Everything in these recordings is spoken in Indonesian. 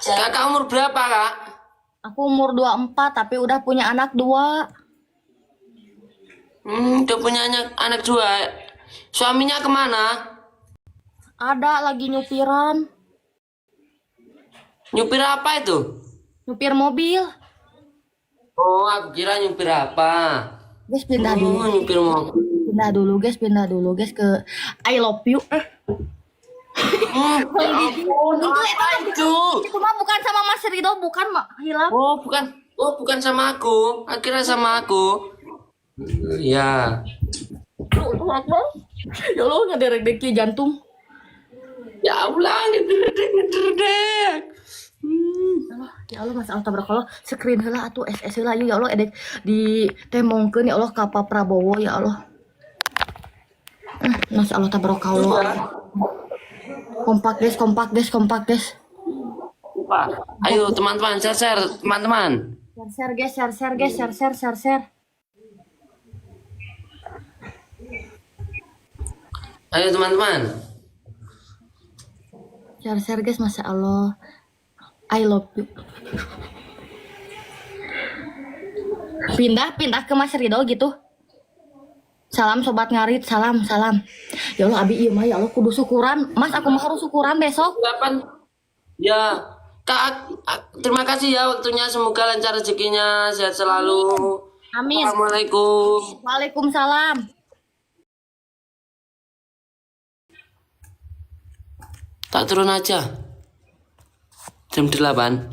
Kakak umur berapa, Kak? Aku umur 24 tapi udah punya anak 2. Udah punya anak 2. Suaminya kemana? Ada lagi nyupiran. Nyupir apa itu? Nyupir mobil. Oh, aku kira nyupir apa. Guys, pindah dulu. Nyupir mobil. Pindah dulu guys ke I love you. Ya ampun, apa itu? Itu mah bukan sama Mas Rido, bukan Mak Hilap. Bukan sama aku. Akhirnya sama aku. Ya. Ya Allah, ngederek-deki jantung. Ya Allah, ngederdek. Ya Allah, Mas Allah tabarakallah, screen heula atuh SS heula ya Allah edek ditemongkeun ya Allah ka Pak Prabowo ya Allah. Mas Allah tabarakallah. Kompak guys. Ayo teman-teman, share teman-teman. Share guys, share. Ayo teman-teman. Share guys, Masya Allah. I love you. Pindah ke Mas Rido gitu. Salam sobat ngarit, salam. Ya Allah abi ieu mah ya Allah kudu syukuran. Mas aku mah harus syukuran besok. Kapan? Ya, Kak, terima kasih ya waktunya. Semoga lancar rezekinya, sehat selalu. Amin. Assalamualaikum. Waalaikumsalam. Tak turun aja. Jam 8.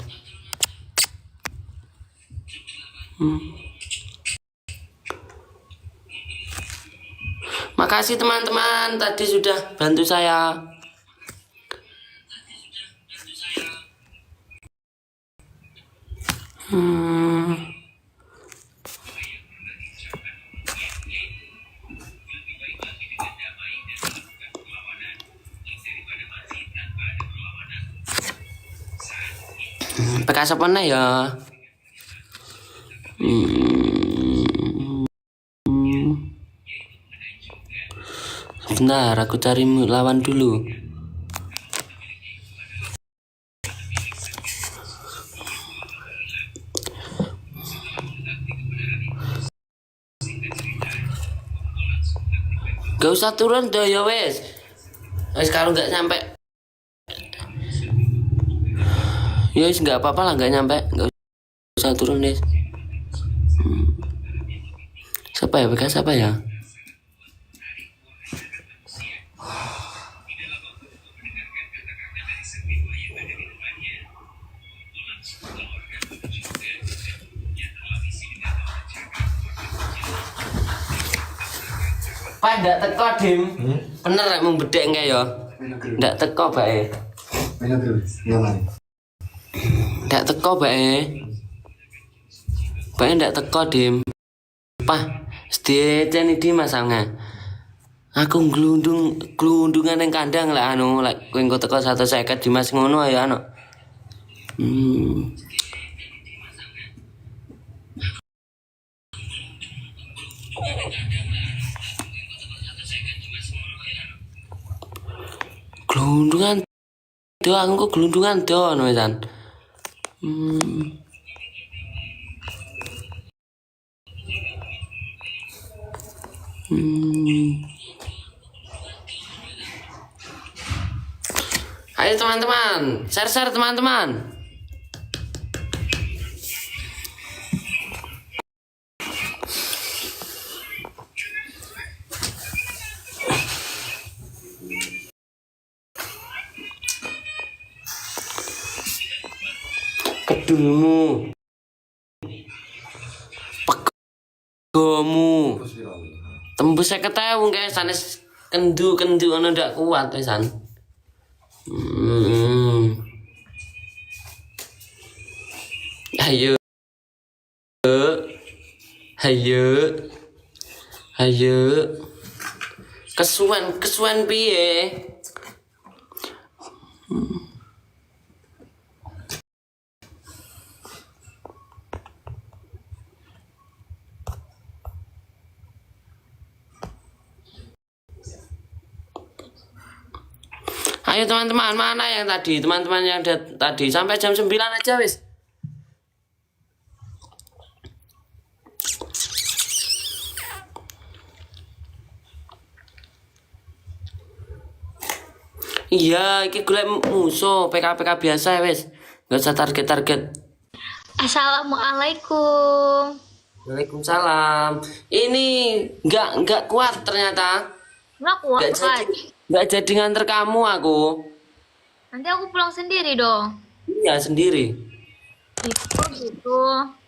Makasih teman-teman, tadi sudah bantu saya. Bekas apa nih ya? Sebentar, aku cari lawan dulu. Gak usah turun deh ya wes. Wes kalau nggak nyampe, ya wes nggak apa-apa lah nggak nyampe, nggak usah turun deh. Siapa ya bekas apa ya? Pak ndak teko dim. Bener rek mung bedek engke ya. Ndak teko bae. Ndak teko bae. Bae ndak teko dim. Pak, sedene di masangnya. Aku glundungan ning kandang lah anu lek kowe engko teko 150 Dimas ngono ya anu. Glundungan do aku glundungan do anu wesan. Ayo teman-teman, share teman-teman. Kedulmu, pegomu, tembus 50.000 guys, sanes kendu ono ndak kuat wesan. Ayo. Kesuwen piye? Ayo teman-teman, mana yang tadi? Teman-teman yang tadi sampai jam 9 aja wis. Iya, iki golek musuh PK-PK biasa wis. Enggak usah target-target. Assalamualaikum. Waalaikumsalam. Ini enggak kuat ternyata. Nggak kuat. Enggak jadi nganter kamu aku. Nanti aku pulang sendiri dong. Iya, sendiri. Gitu.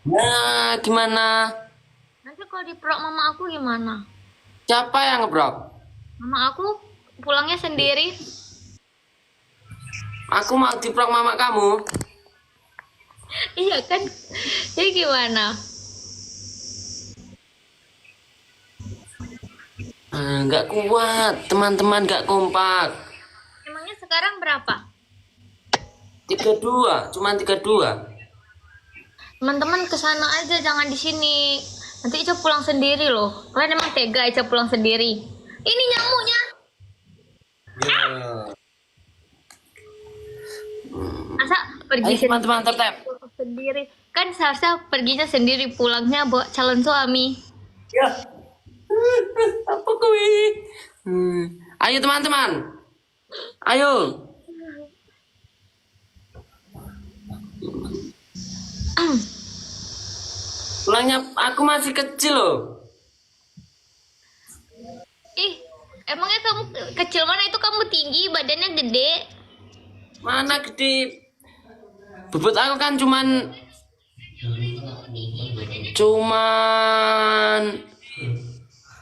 Nah, gimana? Nanti kalau diperok mama aku gimana? Siapa yang ngebrok? Mama aku pulangnya sendiri. Aku mau diprok mama kamu. Iya kan? Jadi gimana? Nggak kuat, teman-teman nggak kompak. Emangnya sekarang berapa? 32, cuma 32. Teman-teman kesana aja, jangan di sini. Nanti Ica pulang sendiri loh. Kalian emang tega Ica pulang sendiri. Ini nyamuknya. Masa pergi Ayo teman-teman tetap. sendiri? Kan seharusnya perginya sendiri, pulangnya bawa calon suami. Ya. Apa kuwi? Ayo teman-teman. Ayo. Pulangnya aku masih kecil loh. Ih, emangnya kamu kecil mana itu, kamu tinggi, badannya gede. Mana gede? Bobot aku kan cuman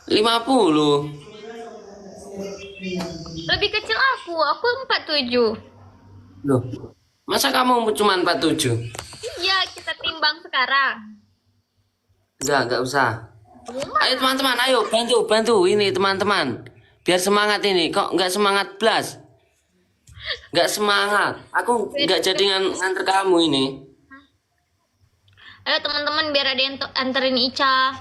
50. Lebih kecil aku 47. Loh, masa kamu cuma 47? Iya, kita timbang sekarang. Enggak usah. Ayo teman-teman, ayo bantu ini teman-teman. Biar semangat ini. Kok enggak semangat blas? Enggak semangat. Aku enggak jadi nganter kamu ini. Ayo teman-teman, biar ada yang anterin Ica.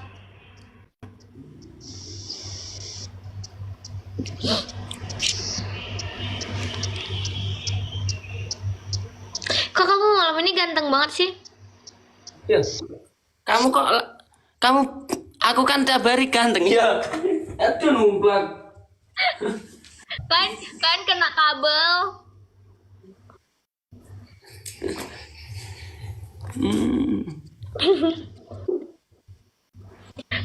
Kok kamu malam ini ganteng banget sih? Ya. Aku kan tiap hari ganteng ya. Aduh numplak. Kan kena kabel.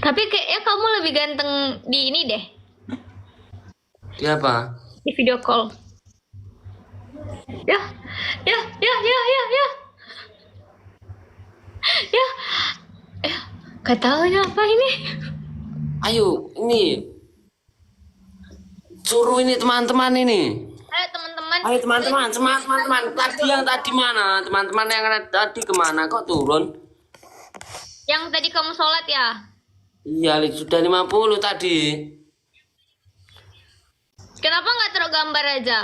Tapi kayaknya kamu lebih ganteng di ini deh, Di apa? di video call. Ya. Gak tahu ya apa ini. Ayo, ini. Suruh ini teman-teman ini. Ayo teman-teman. Ayo teman-teman, semangat teman-teman. Tadi mana? Teman-teman yang tadi kemana? Kok turun? Yang tadi kamu sholat ya? Iya, sudah 50 tadi. Kenapa nggak taruh gambar aja?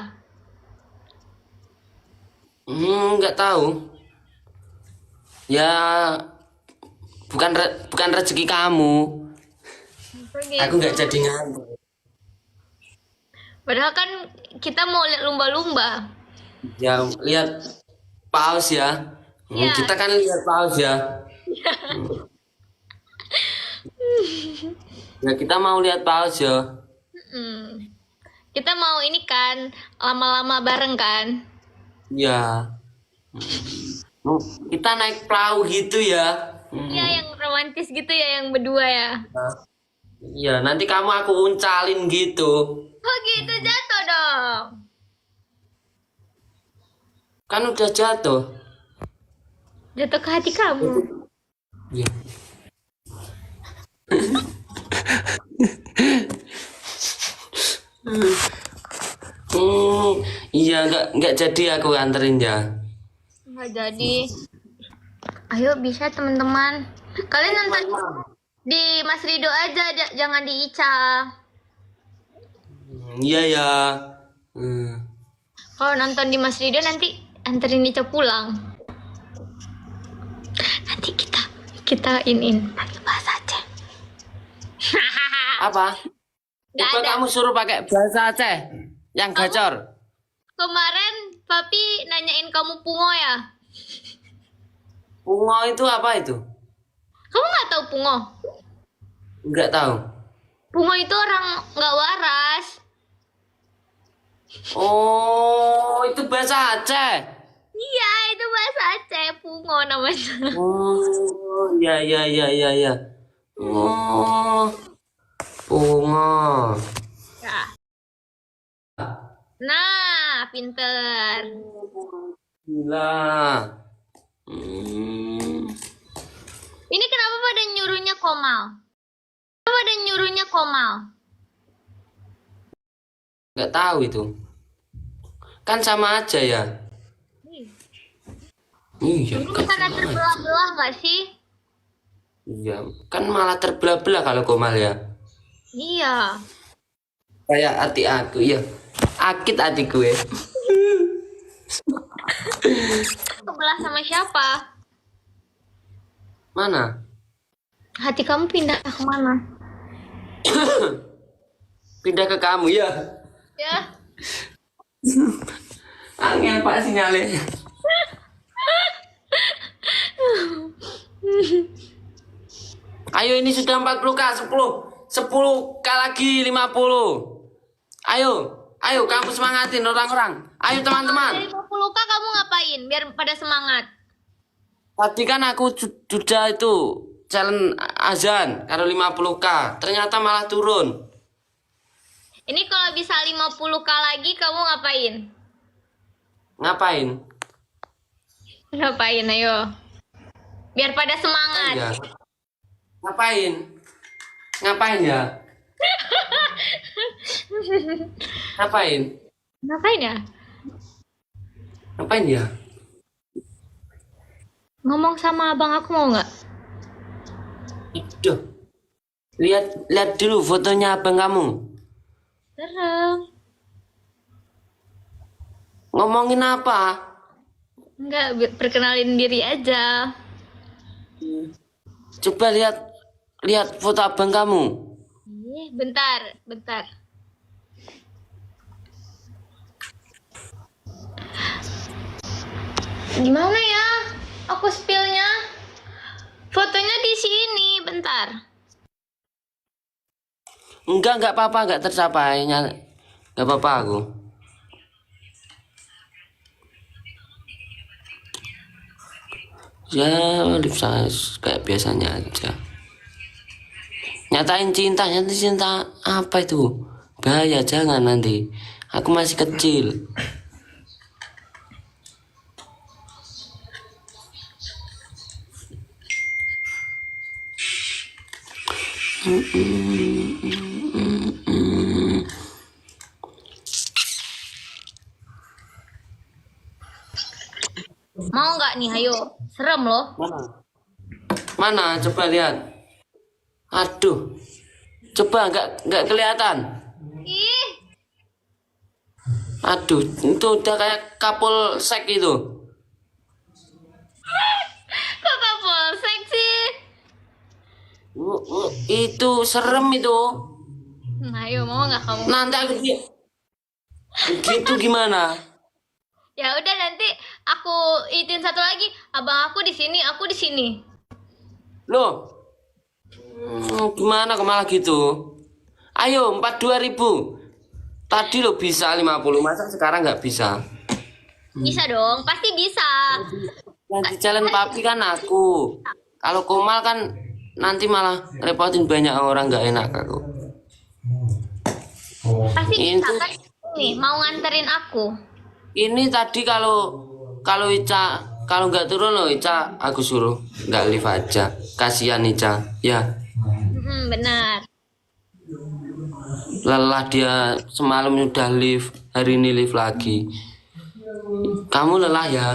Nggak tahu. Ya, bukan rezeki kamu. Aku nggak jadi ngantuk. Padahal kan kita mau lihat lumba-lumba. Ya, lihat paus ya. Ya. Kita kan lihat paus ya. Ya, kita mau lihat paus ya. Kita mau ini kan, lama-lama bareng kan? Ya. Kita naik perahu gitu ya. Iya, yang romantis gitu ya, yang berdua ya. Iya, nanti kamu aku uncalin gitu. Kok gitu, jatuh dong. Kan udah jatuh. Jatuh ke hati kamu. Iya. Iya, nggak jadi aku anterin ya. Nggak jadi. Ayo bisa teman-teman. Kalian nonton di Mas Rido aja, jangan di Ica. Iya ya. Kalau nonton di Mas Rido nanti anterin Ica pulang. Nanti kita pakai bahasa Aceh. Apa? Nggak Coba ada. kamu suruh pakai bahasa Aceh yang gacor. kemarin papi nanyain kamu pungo ya? Pungo itu apa itu? Kamu nggak tahu pungo? Enggak tahu. Pungo itu orang nggak waras. Oh, itu bahasa Aceh. Iya, itu bahasa Aceh, pungo namanya. Oh, ya ya ya ya ya. Oh, pungo. Ya. Nah, pinter. Gila. Hmm. Ini kenapa pada nyuruhnya Komal? Kenapa pada nyuruhnya Komal? Nggak tahu itu. Kan sama aja ya. Iya, Ini kan karena sama aja. terbelah-belah nggak sih? Iya, kan malah terbelah-belah kalau Komal ya. Iya. Kayak hati aku, ya. Akit hatiku ya. Kebelah sama siapa? Mana? Hati kamu pindah ke mana? Pindah ke kamu ya. Ya. Angin Pak sinyalnya. Ayo ini sudah 40k, 10k lagi 50. Ayo, ayo kamu semangatin orang-orang. Ayo teman-teman. Dari 50K kamu ngapain? Biar pada semangat. Tadi kan aku sudah itu challenge azan kalau 50k. Ternyata malah turun. Ini kalau bisa 50K lagi kamu ngapain? Ngapain? Ngapain ayo? Biar pada semangat. Ya. Ngapain? Ngapain ya? Ngapain? Ngapain ya? Ngapain ya? Ngomong sama abang aku mau nggak? Aduh. Lihat dulu fotonya abang kamu. Serem. Ngomongin apa? Enggak, perkenalin diri aja. Coba lihat foto abang kamu. Bentar. Gimana ya? Aku spillnya. Fotonya di sini, bentar. Enggak apa-apa, enggak tercapai. Enggak apa-apa aku. Ya, live saya kayak biasanya aja. Nyatain cinta apa itu? Bahaya, jangan nanti. Aku masih kecil. Mau nggak nih, ayo. Serem loh. Mana? Coba lihat. Aduh. Coba enggak kelihatan. Ih, Aduh, itu udah kayak kapul sek itu. kok kapolsek sih? Itu serem itu. Ayo, mau nggak kamu? Nanti aku gitu gimana? Ya udah nanti aku itin satu lagi. Abang aku di sini, aku di sini. Loh. Gimana kok malah gitu? Ayo 42.000. Tadi lo bisa 50, masa sekarang nggak bisa? Bisa dong, pasti bisa. Nanti challenge papi kan aku. Kalau Komal kan nanti malah repotin banyak orang, nggak enak aku. Pasti bisa Itu kan? Nih, mau nganterin aku. ini tadi kalau Ica kalau nggak turun loh Ica aku suruh nggak live aja. Kasihan Ica ya. Benar. Lelah dia semalam udah live, hari ini live lagi. Kamu lelah ya?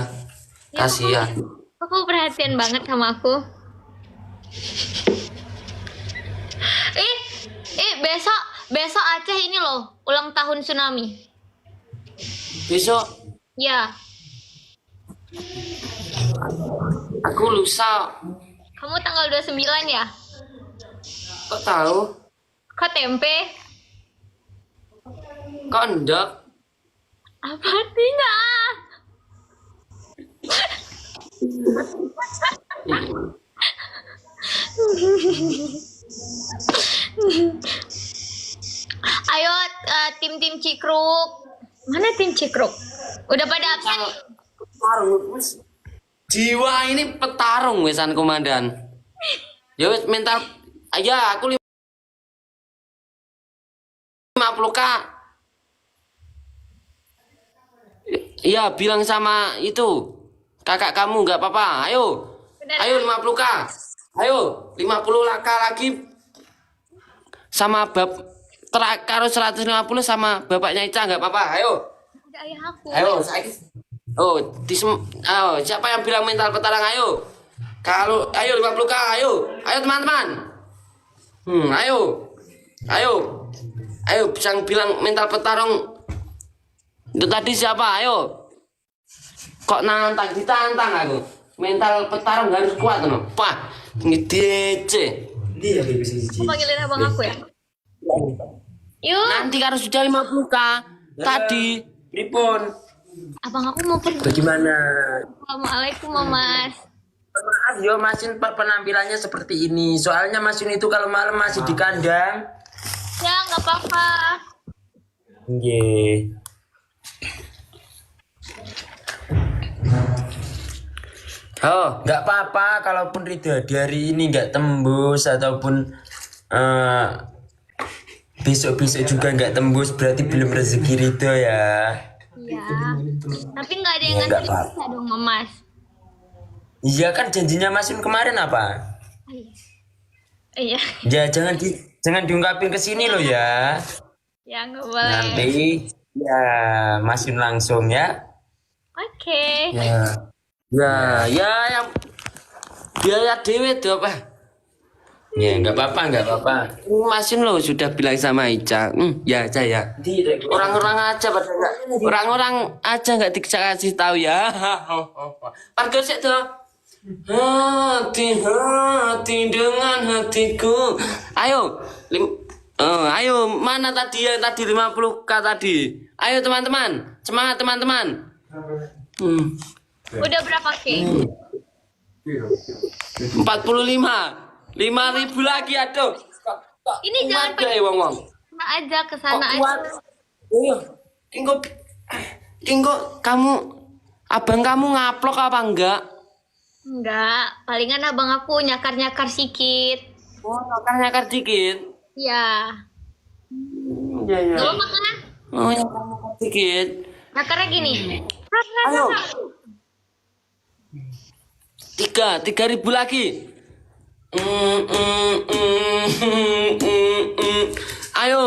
Kasihan. Aku perhatian banget sama aku. Besok Aceh ini loh, ulang tahun tsunami. Besok Ya, aku lusa. kamu tanggal 29 ya? Kok tahu? Kok tempe? Kok enggak? Apa artinya? Ayo tim-tim Cikruk. Mana tim Cikruk? Udah pada absen nih? Petarung. Jiwa ini petarung wesan komandan. Ya wis mental. Ya aku 50k. Iya bilang sama itu kakak kamu nggak apa-apa. Ayo. Benar. Ayo 50k. Ayo 50 laka lagi sama karo 150 sama bapaknya Ica nggak apa-apa. Ayo. Udah ayah aku. Ayo saya. Oh, siapa yang bilang mental petarung? Ayo. Kalau ayo 50k, ayo. Ayo teman-teman. Ayo. Ayo. Ayo yang bilang mental petarung itu tadi siapa? Ayo. Kok nantang ditantang aku. Mental petarung harus kuat no. Pak, ngedece. Dia BBC Aku panggilin abang aku ya. Yuk, Nanti kalau sudah 50k tadi Pripun? abang aku mau pergi. Bagaimana? Assalamualaikum, Mas. Maaf yo Masin penampilannya seperti ini. Soalnya Masin itu kalau malam masih di kandang. Ya, nggak apa-apa. Nggih. Oh, nggak apa-apa kalaupun Ridho di hari ini nggak tembus ataupun besok-besok juga nggak tembus berarti belum rezeki Ridho ya. Iya. Tapi nggak ada yang Ya, nggak nganterin apa-apa. bisa dong, Mas. Iya kan janjinya Masin kemarin apa? Iya. Ya jangan diungkapin ke sini loh ya. Ya, nggak boleh. Nanti ya Masin langsung ya. Oke. ya yang biaya dewe tuh apa? Ya nggak apa-apa. Masin lo sudah bilang sama Ica. Ya Ica ya. Orang-orang aja pada enggak. Orang-orang aja nggak dikasih tahu ya. Parkir sih tuh. Hati-hati dengan hatiku. Ayo. Ayo mana tadi yang tadi 50k tadi? Ayo teman-teman. Semangat teman-teman. Udah berapa K? 45. 5.000 lagi aduh. Ini jangan Ada ya wong-wong. Sana aja, ke sana Kuat. aja. Iya. Kingko kamu abang kamu ngaplok apa enggak? Enggak, palingan abang aku nyakar-nyakar sikit. Oh, nyakar dikit. Ya. Iya iya. Gak apa-apa kan? Oh, nyakar dikit. Nyakarnya gini. Ayo. 3.000 lagi. Ayo.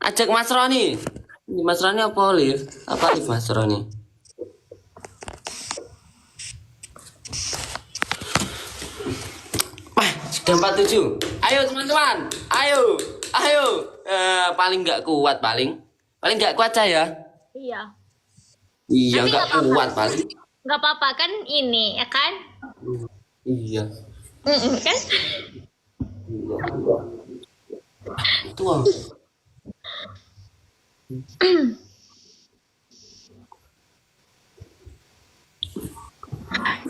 Ajak Mas Roni. Ini Mas Roni apa Olive? Apa Olive Mas Roni? Sudah 47. Ayo teman-teman. Ayo. Paling nggak kuat paling nggak kuat saya. Iya. Iya Tapi nggak nggak apa-apa. kuat paling. Gak apa-apa kan ini, ya kan? Iya. Kan? Itu Om.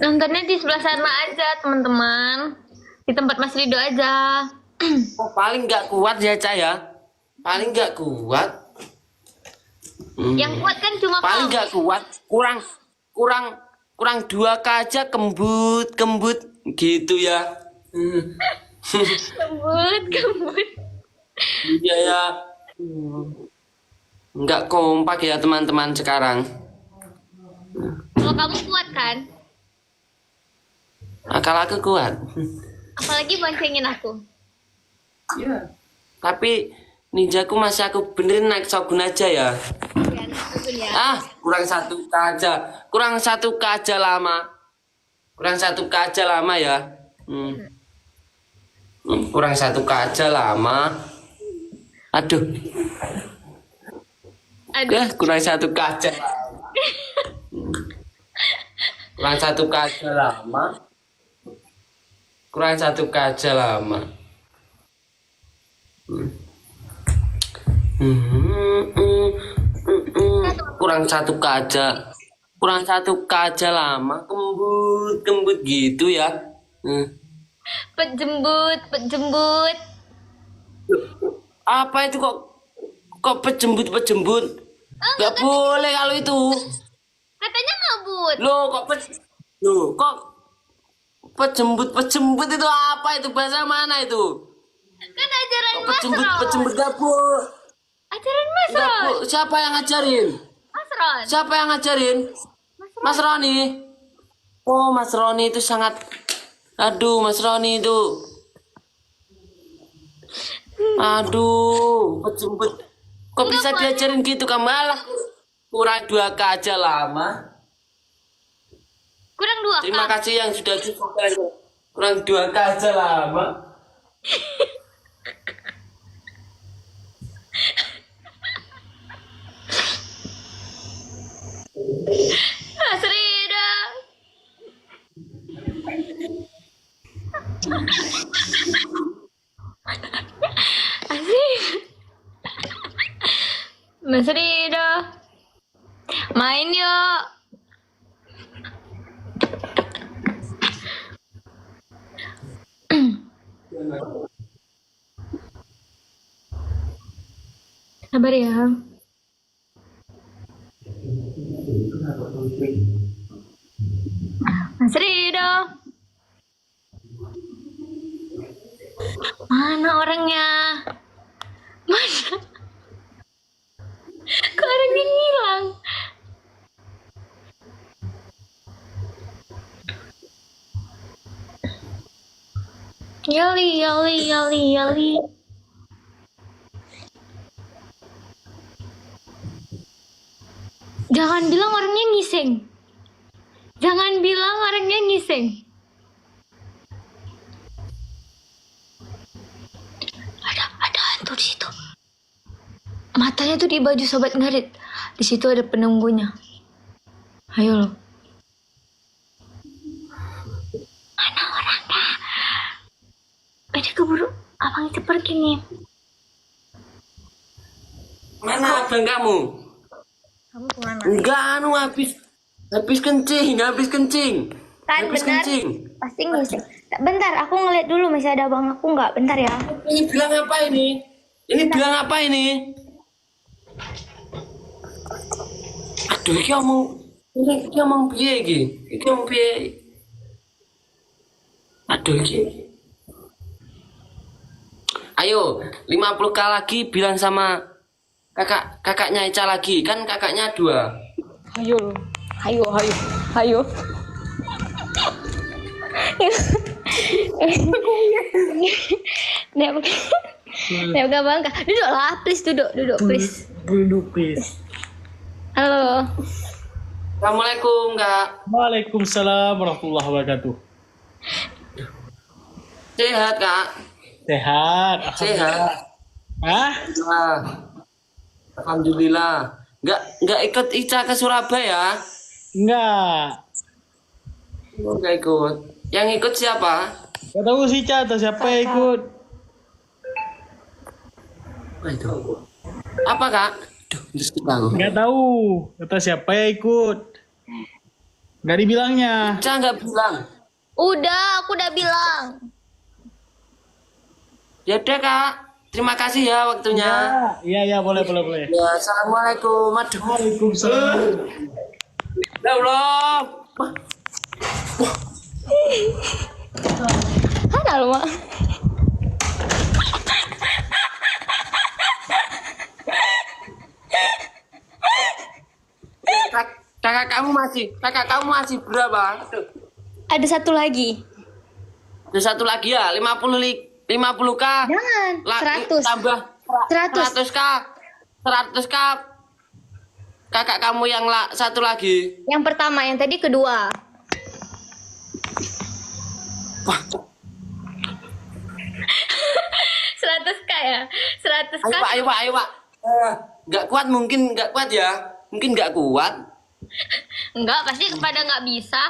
Nontonnya di sebelah sana aja, teman-teman. Di tempat Mas Rido aja. Oh, paling nggak kuat ya Ca ya. Paling nggak kuat. Yang kuat kan cuma Paling kamu. nggak kuat. Kurang 2k aja kembut gitu ya. Kembut. Iya ya. Nggak kompak ya teman-teman sekarang. Kalau kamu kuat kan? Akal aku kuat. Apalagi boncengin aku. Iya. Tapi ninjaku masih aku benerin naik Shogun aja ya. Ya, nonton ya. Kurang 1k aja. Kurang 1k aja lama. Kurang 1k aja lama ya. Kurang 1k aja lama. Aduh. Aduh. Kurang 1k aja. Kurang 1k aja lama. Kurang 1k aja lama. Nah, teman-teman kurang 1K aja. Kurang 1K aja lama. Kembut gitu ya. Pejembut, pejembut. Apa itu kok pejembut? Gak boleh kalau itu. Katanya ngebut. Loh, kok pejembut itu apa itu? Bahasa mana itu? Kan ajaran Kok Mas Ron. pejembut gak boleh. Ajaran Mas Ron. Siapa yang ngajarin? Mas Ron. Siapa yang ngajarin? Mas Roni. Oh, Mas Roni itu sangat. Aduh, Mas Roni itu. Aduh, pejembut. Kok bisa diajarin gitu, Kamal? Kurang 2K aja lama. Kurang 2K. Terima kasih yang sudah disubscribe. Kurang 2K aja lama. Mas Rida. Asik. Mas Rida. Main yuk. Sabar ya. Mas Rido. Mana orangnya? Mana? Kok orangnya hilang? Yali. Jangan bilang orangnya ngiseng. Jangan bilang orangnya ngiseng. Ada hantu di situ. Matanya tuh di baju sobat ngarit. Di situ ada penunggunya. Ayo lo. Mana orangnya? Ada keburu abang itu pergi nih. Mana abang kamu? Kamu kemana? Enggak, habis kencing. Kan Habis benar. kencing. Pasti ngiseng. Bentar, aku ngeliat dulu masih ada abang aku nggak? Bentar ya. Ini bilang apa ini? Bilang apa ini? Aduh, iki omong piye iki? Iki omong piye? Aduh, iki. Ayo, 50K lagi bilang sama kakaknya Ica lagi. Kan kakaknya 2. Hayo. Nek gak bangga. Duduk lah, please duduk, please. Duduk, please. Halo. Assalamualaikum, Kak. Waalaikumsalam warahmatullahi wabarakatuh. Sehat, Kak. Sehat. Sehat. Ah? Nah, alhamdulillah. Nggak ikut Ica ke Surabaya? Enggak. Nggak ikut. Yang ikut siapa? Gak tahu sih, Ca, atau siapa yang ikut. Apa itu? Apa, Kak? Duh, terus kita aku. Gak tahu. Kata siapa yang ikut. Gak dibilangnya. Ica nggak bilang. Udah, aku udah bilang. Ya udah, Kak. Terima kasih ya waktunya. Iya, boleh. Ya, assalamualaikum. Aduh. Waalaikumsalam. Ya Allah. Halo, Mak. Kakak kamu masih berapa? Aduh. Ada satu lagi. Ada satu lagi ya, 50K. Jangan, 100. Tambah 100. 100K. Kakak kamu yang satu lagi. Yang pertama, yang tadi kedua. Wah, 100K ya? 100K. ayo Pak. Nggak kuat mungkin, nggak kuat ya. Mungkin nggak kuat. Enggak, pasti kepada nggak bisa.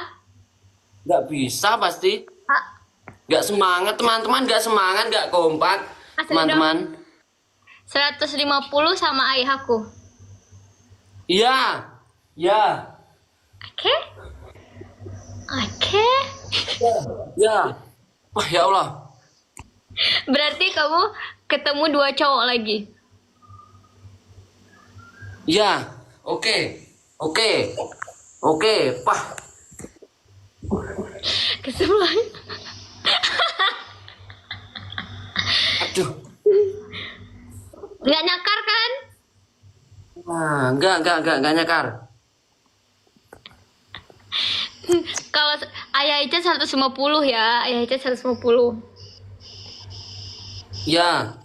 Nggak bisa pasti. Pak, Nggak semangat teman-teman, nggak semangat, nggak kompak. Mas Teman-teman. 150 sama ayahku. Iya. Ya. Oke? Oke. Ya. Wah, ya Allah. Berarti kamu ketemu 2 cowok lagi. Ya. Oke. Oke. Oke, Pah. Kesebelah. Aduh. Nggak nyakar kan? Nah, enggak nyakar. Kalau Ayah Ica 150 ya, Ayah Ica 150. Ya.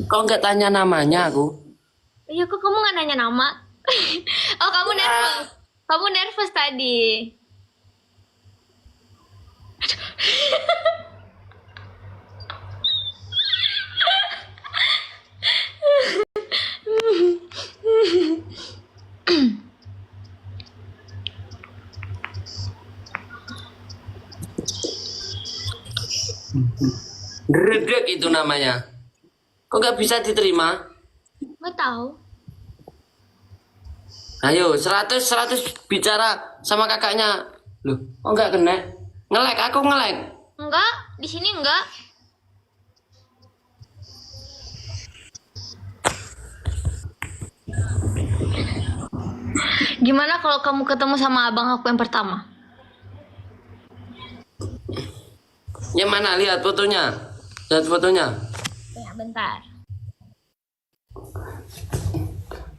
Kok nggak tanya namanya aku? Iya, kok kamu nggak nanya nama? Oh, kamu nervous. Kamu nervous tadi. Gredek itu namanya. Kok nggak bisa diterima? Nggak tahu. Ayo, 100 bicara sama kakaknya. Loh, kok nggak kena? Ngelek, aku ngelek. Enggak, di sini enggak. Gimana kalau kamu ketemu sama abang aku yang pertama? Yang mana? Lihat fotonya. Lihat fotonya. Ya, bentar.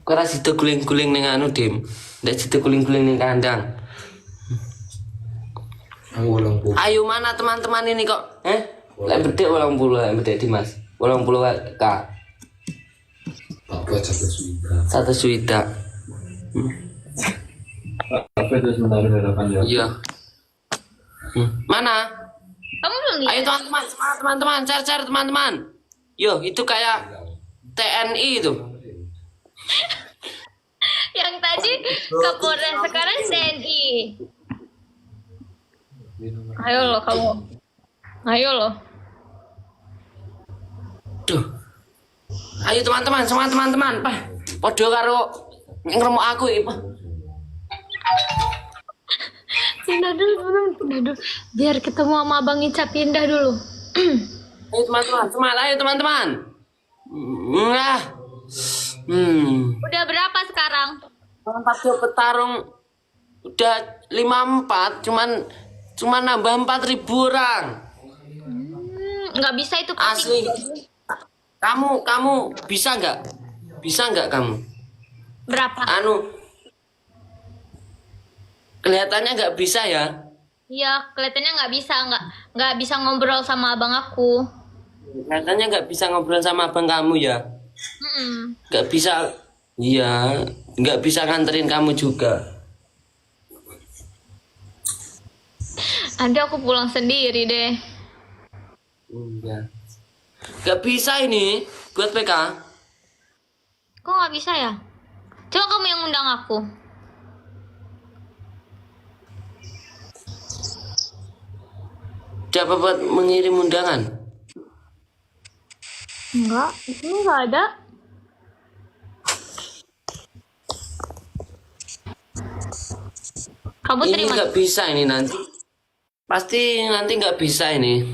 Kau situ guling-guling ning anu, Dim. Ndak situ guling-guling ning kandang. Ayo mana teman-teman ini kok? Lek bedek 80, lek bedek Dimas. 80 K. Satu suida. Apa itu sebenarnya harapan ya? Iya. Mana? Kamu belum lihat? Ayo teman-teman, semangat teman-teman, cari teman-teman. Yo, itu kayak TNI itu. Yang tadi Kapolres, sekarang TNI. Ayo loh kamu. Ayo loh. Duh. Ayo teman-teman, semangat teman-teman. Pah, podo karo ngremok aku iki, Pak. Pindah dulu. Biar ketemu sama Abang Ica, pindah dulu. Ayo teman-teman, semangat ayo teman-teman. Nah. Udah berapa sekarang? Pas petarung udah 54, cuman nambah 4.000 orang. Nggak bisa itu Asli. Kamu bisa nggak? Bisa nggak kamu? Berapa? Anu, kelihatannya nggak bisa ya? Iya, kelihatannya nggak bisa ngobrol sama abang aku. Kelihatannya nggak bisa ngobrol sama abang kamu ya? Nggak bisa. Iya, nggak bisa nganterin kamu juga. Nanti aku pulang sendiri deh. Iya. Nggak bisa ini buat PK. Kok nggak bisa ya? Coba kamu yang undang aku. Coba buat mengirim undangan. Enggak, ini nggak ada. Kamu Ini terima? nggak bisa ini nanti. Pasti nanti nggak bisa ini.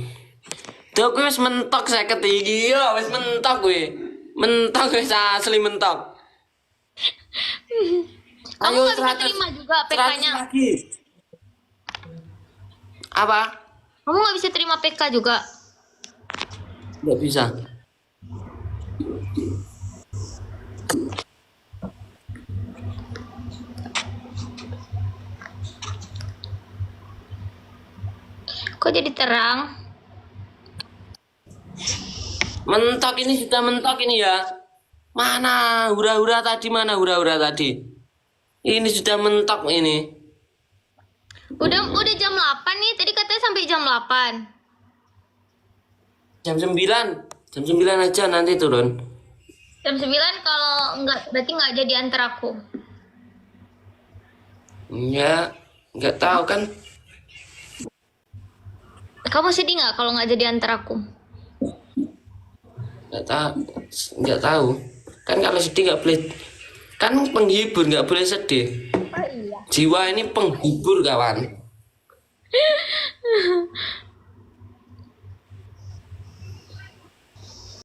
Tuh gue wis mentok saya ketinggi ya, wis mentok gue. Mentok wis asli mentok. Kamu nggak bisa terima juga PK-nya. Apa? Kamu nggak bisa terima PK juga. Nggak bisa. Kok jadi terang? Mentok ini sudah mentok ini ya. Mana hura-hura tadi, mana hura-hura tadi? Ini sudah mentok ini. Udah jam 8 nih. Tadi katanya sampai jam 8. Jam 9. Jam 9 aja nanti turun. Jam 9 kalau nggak, berarti nggak jadi antar aku. Ya, nggak tahu kan. Kamu sedih nggak kalau nggak jadi antar aku? Nggak tahu. Nggak tahu. Kan kalau sedih nggak boleh, kan penghibur nggak boleh sedih. Jiwa ini penghibur kawan.